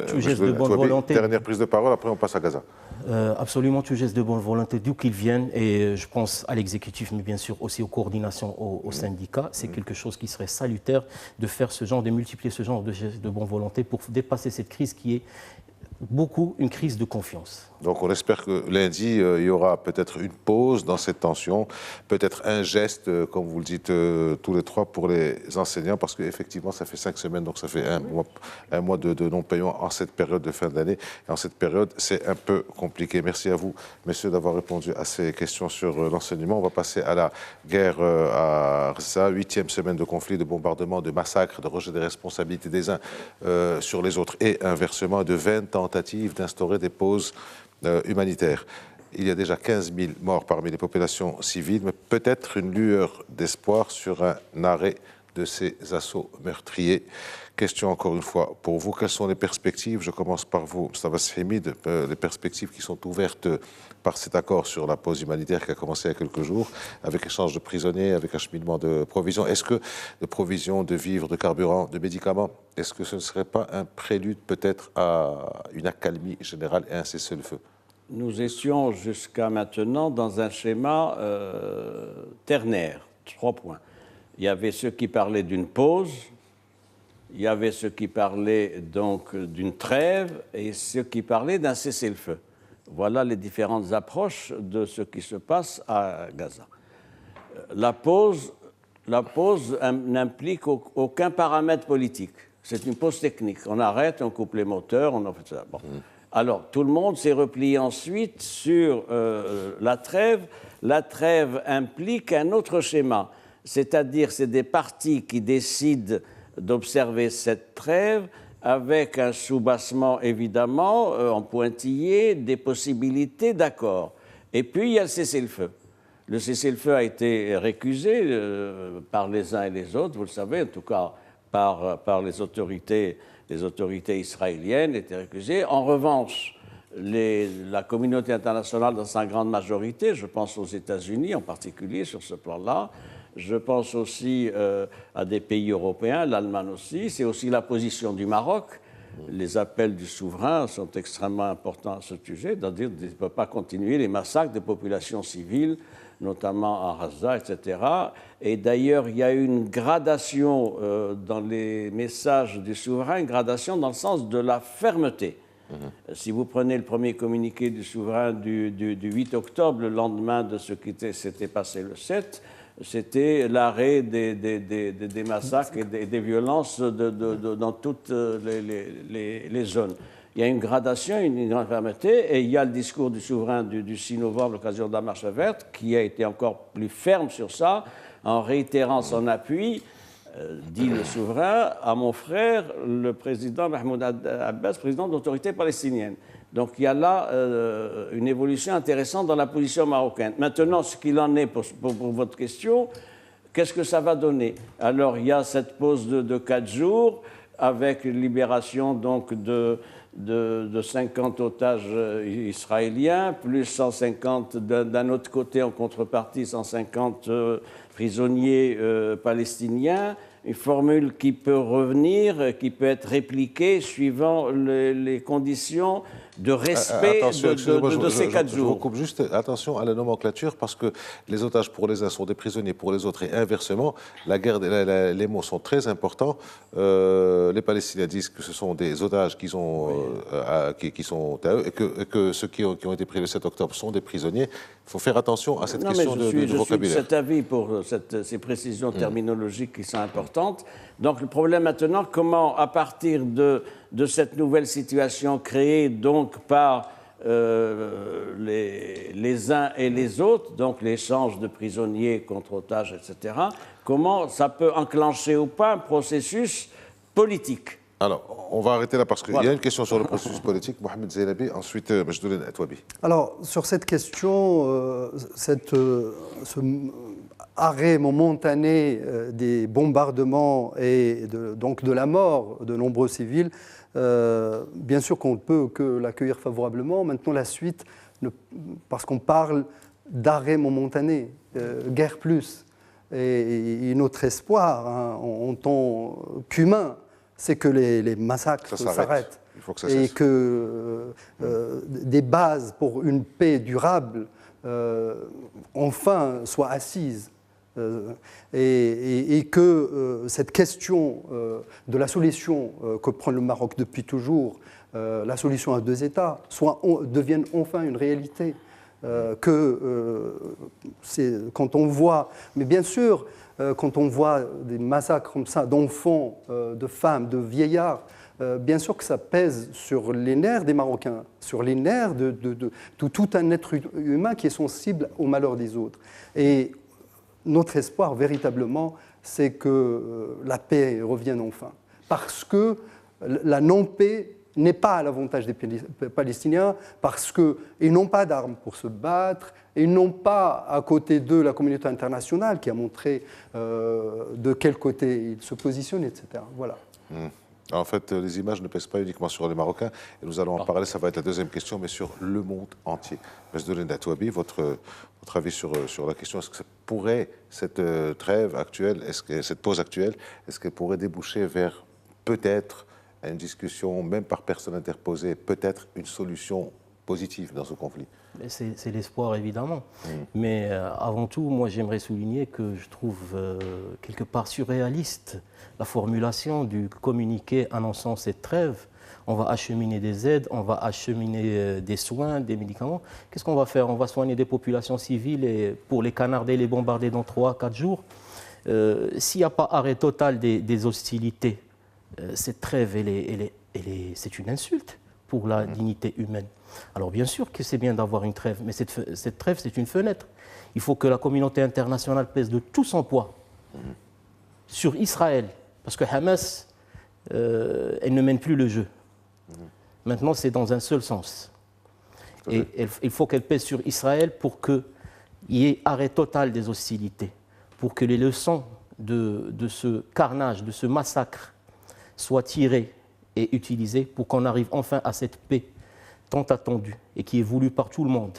tout geste de bonne volonté. Dernière prise de parole, après on passe à Gaza. Absolument, tout geste de bonne volonté, d'où qu'ils viennent, et je pense à l'exécutif, mais bien sûr aussi aux coordinations, aux syndicats. C'est quelque chose qui serait salutaire de faire de multiplier ce genre de gestes de bonne volonté pour dépasser cette crise qui est beaucoup une crise de confiance. Donc on espère que lundi, il y aura peut-être une pause dans cette tension, peut-être un geste, comme vous le dites tous les trois, pour les enseignants, parce qu'effectivement, ça fait 5 semaines, donc ça fait un mois de non-paiement en cette période de fin d'année. Et en cette période, c'est un peu compliqué. Merci à vous, messieurs, d'avoir répondu à ces questions sur l'enseignement. On va passer à la guerre à Gaza, 8e semaine de conflit, de bombardement, de massacre, de rejet des responsabilités des uns sur les autres, et inversement, de 20 tentatives d'instaurer des pauses humanitaire. Il y a déjà 15 000 morts parmi les populations civiles, mais peut-être une lueur d'espoir sur un arrêt de ces assauts meurtriers. Question encore une fois pour vous, quelles sont les perspectives? Je commence par vous, Mustafa Srimi, les perspectives qui sont ouvertes par cet accord sur la pause humanitaire qui a commencé il y a quelques jours, avec échange de prisonniers, avec acheminement de provisions. Est-ce que de provisions, de vivres, de carburant, de médicaments, est-ce que ce ne serait pas un prélude peut-être à une accalmie générale et un cessez-le-feu? Nous étions jusqu'à maintenant dans un schéma ternaire. 3 points. Il y avait ceux qui parlaient d'une pause, il y avait ceux qui parlaient donc d'une trêve et ceux qui parlaient d'un cessez-le-feu. Voilà les différentes approches de ce qui se passe à Gaza. La pause n'implique aucun paramètre politique. C'est une pause technique. On arrête, on coupe les moteurs, on en fait ça. Bon. Alors, tout le monde s'est replié ensuite sur la trêve. La trêve implique un autre schéma. c'est-à-dire c'est des partis qui décident d'observer cette trêve avec un soubassement évidemment en pointillé des possibilités d'accord. Et puis il y a le cessez-le-feu. Le cessez-le-feu a été récusé par les uns et les autres, vous le savez, en tout cas par les autorités israéliennes, était récusé. En revanche, la communauté internationale dans sa grande majorité, je pense aux États-Unis en particulier sur ce plan-là, je pense aussi à des pays européens, l'Allemagne aussi, c'est aussi la position du Maroc. Les appels du souverain sont extrêmement importants à ce sujet, c'est-à-dire qu'il ne peut pas continuer les massacres des populations civiles, notamment à Gaza, etc. Et d'ailleurs, il y a une gradation dans les messages du souverain, une gradation dans le sens de la fermeté. Si vous prenez le premier communiqué du souverain du 8 octobre, le lendemain de ce qui s'était passé le 7, c'était l'arrêt des massacres et des violences dans toutes les zones. Il y a une gradation, une grande fermeté, et il y a le discours du souverain du 6 novembre, l'occasion de la marche verte, qui a été encore plus ferme sur ça, en réitérant son appui, dit le souverain, à mon frère, le président Mahmoud Abbas, président de l'autorité palestinienne. Donc il y a là une évolution intéressante dans la position marocaine. Maintenant, ce qu'il en est pour votre question, qu'est-ce que ça va donner? Alors il y a cette pause de 4 jours, avec une libération donc de 50 otages israéliens, plus 150 d'un autre côté en contrepartie, 150 prisonniers palestiniens, une formule qui peut revenir, qui peut être répliquée suivant les conditions de respect de ces 4 jours. Je vous coupe juste, attention à la nomenclature, parce que les otages pour les uns sont des prisonniers pour les autres, et inversement, la guerre, les mots sont très importants. Les Palestiniens disent que ce sont des otages qui sont à eux, et que ceux qui ont été pris le 7 octobre sont des prisonniers. Il faut faire attention à cette question de vocabulaire. Je suis de cet avis pour ces précisions terminologiques qui sont importantes. Donc le problème maintenant, comment, à partir de cette nouvelle situation créée donc par les uns et les autres, donc l'échange de prisonniers contre otages, etc., comment ça peut enclencher ou pas un processus politique? Alors, on va arrêter là parce qu'il y a une question sur le processus politique. Mohamed Zeinabi, ensuite Majdoulin Atwabi. Alors, sur cette question, ce arrêt momentané des bombardements et donc de la mort de nombreux civils, bien sûr qu'on ne peut que l'accueillir favorablement. Maintenant, la suite, parce qu'on parle d'arrêt momentané, guerre plus. Et notre espoir, en tant qu'humain, c'est que les massacres s'arrêtent. Il faut que ça et cesse. que des bases pour une paix durable enfin soient assises. Et que cette question de la solution que prend le Maroc depuis toujours, la solution à 2 États, devienne enfin une réalité. Quand on voit, mais bien sûr, quand on voit des massacres comme ça d'enfants, de femmes, de vieillards, bien sûr que ça pèse sur les nerfs des Marocains, sur les nerfs de tout un être humain qui est sensible au malheur des autres. Et notre espoir, véritablement, c'est que la paix revienne enfin. Parce que la non-paix n'est pas à l'avantage des Palestiniens, parce qu'ils n'ont pas d'armes pour se battre, et ils n'ont pas à côté d'eux la communauté internationale qui a montré de quel côté ils se positionnent, etc. Voilà. En fait, les images ne pèsent pas uniquement sur les Marocains, et nous allons en parler, ça va être la deuxième question, mais sur le monde entier. Majdoulin Atwabi, votre avis sur la question, est-ce que ça pourrait, cette trêve actuelle, cette pause actuelle, est-ce qu'elle pourrait déboucher vers peut-être une discussion, même par personne interposée, peut-être une solution positive dans ce conflit? C'est l'espoir, évidemment. Mais avant tout, moi, j'aimerais souligner que je trouve quelque part surréaliste la formulation du communiqué annonçant cette trêve. On va acheminer des aides, on va acheminer des soins, des médicaments. Qu'est-ce qu'on va faire? On va soigner des populations civiles et pour les canarder, les bombarder dans 3-4 jours. S'il n'y a pas arrêt total des hostilités, cette trêve, c'est une insulte pour la dignité humaine. Alors bien sûr que c'est bien d'avoir une trêve, mais cette trêve, c'est une fenêtre. Il faut que la communauté internationale pèse de tout son poids sur Israël, parce que Hamas, elle ne mène plus le jeu. Maintenant, c'est dans un seul sens. Et il faut qu'elle pèse sur Israël pour qu'il y ait arrêt total des hostilités, pour que les leçons de ce carnage, de ce massacre, soient tirées et utilisées pour qu'on arrive enfin à cette paix tant attendue et qui est voulue par tout le monde.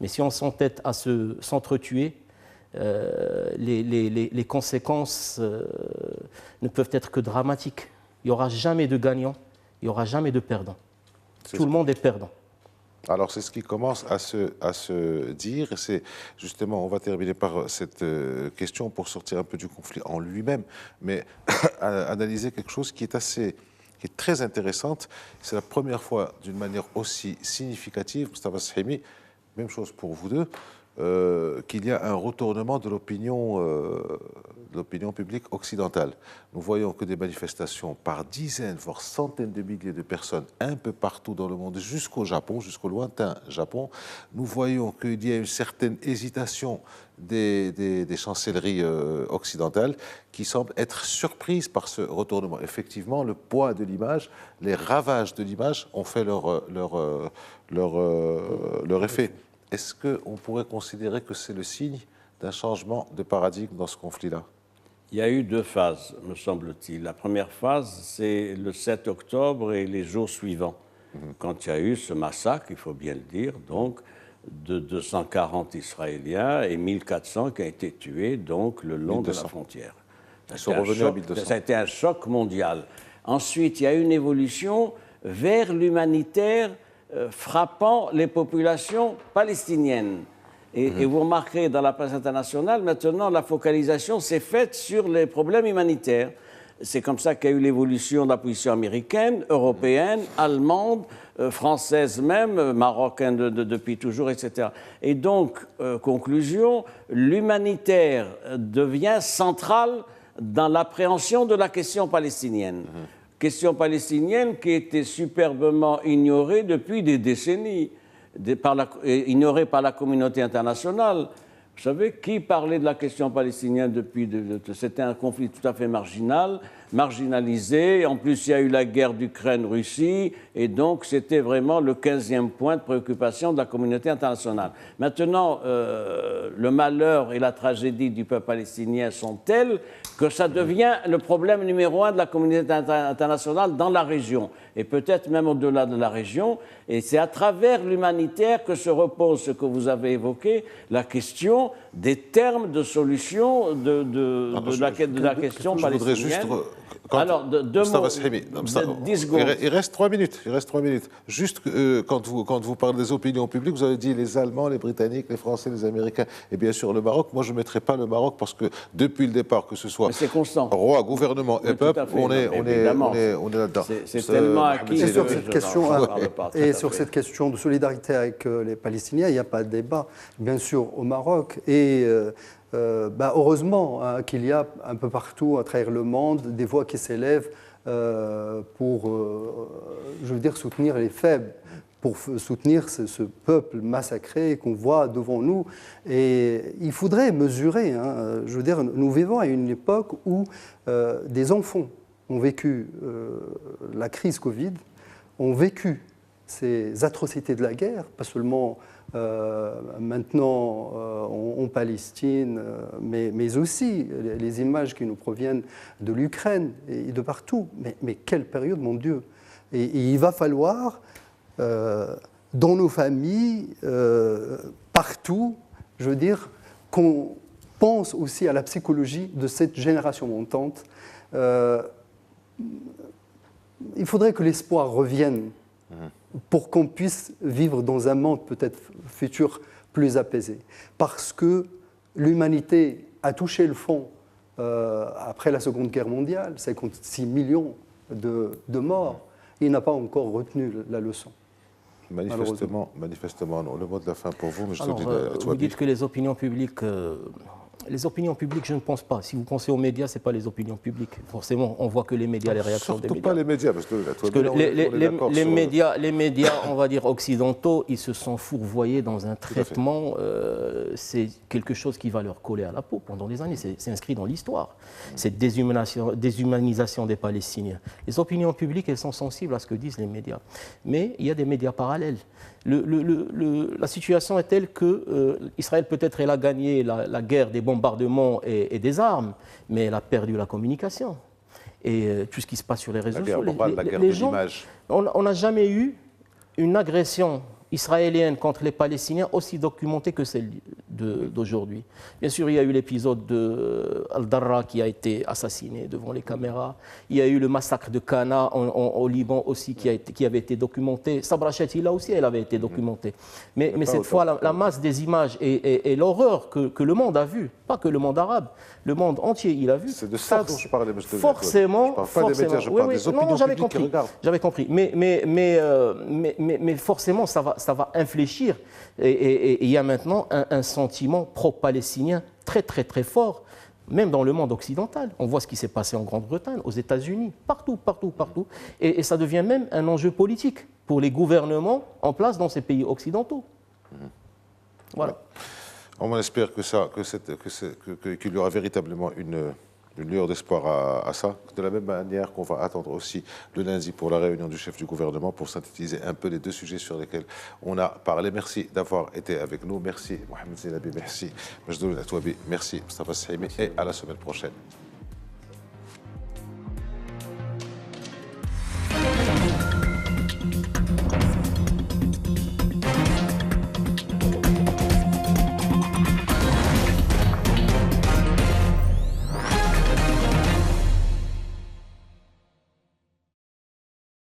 Mais si on s'entête à s'entretuer, les conséquences ne peuvent être que dramatiques. Il n'y aura jamais de gagnant, il n'y aura jamais de perdant. Tout le monde est perdant. Alors c'est ce qui commence à se dire, et c'est justement, on va terminer par cette question pour sortir un peu du conflit en lui-même, mais analyser quelque chose qui est très intéressante. C'est la première fois d'une manière aussi significative, Mustafa Shahimi, même chose pour vous deux, qu'il y a un retournement de l'opinion publique occidentale. Nous voyons que des manifestations par dizaines, voire centaines de milliers de personnes un peu partout dans le monde, jusqu'au Japon, jusqu'au lointain Japon. Nous voyons qu'il y a une certaine hésitation des chancelleries occidentales qui semblent être surprises par ce retournement. Effectivement, le poids de l'image, les ravages de l'image ont fait leur effet. Est-ce qu'on pourrait considérer que c'est le signe d'un changement de paradigme dans ce conflit-là? Il y a eu deux phases, me semble-t-il. La première phase, c'est le 7 octobre et les jours suivants, quand il y a eu ce massacre, il faut bien le dire, donc, de 240 Israéliens et 1400 qui ont été tués donc, le long 1200. De la frontière. Ils sont revenus à 1200. Ça a été un choc mondial. Ensuite, il y a eu une évolution vers l'humanitaire frappant les populations palestiniennes. Et vous remarquerez dans la presse internationale, maintenant, la focalisation s'est faite sur les problèmes humanitaires. C'est comme ça qu'il y a eu l'évolution de la position américaine, européenne, allemande, française même, marocaine depuis toujours, etc. Et donc, conclusion, l'humanitaire devient central dans l'appréhension de la question palestinienne. Question palestinienne qui était superbement ignorée depuis des décennies, ignorée par la communauté internationale. Vous savez, qui parlait de la question palestinienne depuis... C'était un conflit tout à fait marginalisé. En plus, il y a eu la guerre d'Ukraine-Russie, et donc c'était vraiment le 15e point de préoccupation de la communauté internationale. Maintenant, le malheur et la tragédie du peuple palestinien sont tels que ça devient le problème numéro un de la communauté internationale dans la région, et peut-être même au-delà de la région. Et c'est à travers l'humanitaire que se repose ce que vous avez évoqué, la question des termes de solution de la question palestinienne. Je voudrais juste... Alors, deux mots, 10 secondes. Il reste 3 minutes. Juste quand vous parlez des opinions publiques, vous avez dit les Allemands, les Britanniques, les Français, les Américains et bien sûr le Maroc. Moi, je ne mettrai pas le Maroc parce que depuis le départ, que ce soit roi, gouvernement et peuple, on est là-dedans. C'est tellement acquis. Et sur cette question de solidarité avec les Palestiniens, il n'y a pas de débat. Bien sûr, au Maroc et... heureusement qu'il y a un peu partout à travers le monde des voix qui s'élèvent pour, soutenir les faibles, pour soutenir ce peuple massacré qu'on voit devant nous. Et il faudrait mesurer, nous vivons à une époque où des enfants ont vécu la crise Covid, ont vécu ces atrocités de la guerre, pas seulement maintenant en Palestine, mais aussi les images qui nous proviennent de l'Ukraine et de partout. Mais quelle période, mon Dieu! Et il va falloir, dans nos familles, partout, qu'on pense aussi à la psychologie de cette génération montante. Il faudrait que l'espoir revienne pour qu'on puisse vivre dans un monde peut-être futur plus apaisé. Parce que l'humanité a touché le fond après la Seconde Guerre mondiale, 56 millions de morts, il n'a pas encore retenu la leçon. Manifestement, non. Le mot de la fin pour vous, mais vous dites que les opinions publiques Les opinions publiques, je ne pense pas. Si vous pensez aux médias, ce n'est pas les opinions publiques. Forcément, on voit que les médias, les réactions des médias. Surtout pas les médias, parce que les médias, on va dire occidentaux, ils se sont fourvoyés dans un traitement. C'est quelque chose qui va leur coller à la peau pendant des années. C'est inscrit dans l'histoire. Cette déshumanisation des Palestiniens. Les opinions publiques, elles sont sensibles à ce que disent les médias. Mais il y a des médias parallèles. La situation est telle que Israël peut-être elle a gagné la guerre des bombardements et des armes, mais elle a perdu la communication. Et tout ce qui se passe sur les réseaux sociaux, les gens, on n'a jamais eu une agression israélienne contre les Palestiniens aussi documentée que celle d'aujourd'hui. Bien sûr, il y a eu l'épisode d'Al-Darra qui a été assassiné devant les caméras. Il y a eu le massacre de Cana au Liban aussi qui avait été documenté. Sabra Shatila aussi, elle avait été documentée. Mais cette fois, la masse des images et l'horreur que le monde a vue, pas que le monde arabe, le monde entier, il a vu. C'est de ça dont je parlais, M. Forcément. Je ne parle pas des médias, je parle des opinions publiques qui regardent. J'avais compris. Mais forcément, ça va infléchir. Et il y a maintenant un sentiment pro-palestinien très, très, très fort, même dans le monde occidental. On voit ce qui s'est passé en Grande-Bretagne, aux États-Unis, partout. Et ça devient même un enjeu politique pour les gouvernements en place dans ces pays occidentaux. Voilà. On espère qu'il y aura véritablement une lueur d'espoir à ça, de la même manière qu'on va attendre aussi le lundi pour la réunion du chef du gouvernement pour synthétiser un peu les deux sujets sur lesquels on a parlé. Merci d'avoir été avec nous. Merci Mohamed Zeinabi, merci Majdoul Atouabi, merci Mustafa Sahimi et à la semaine prochaine.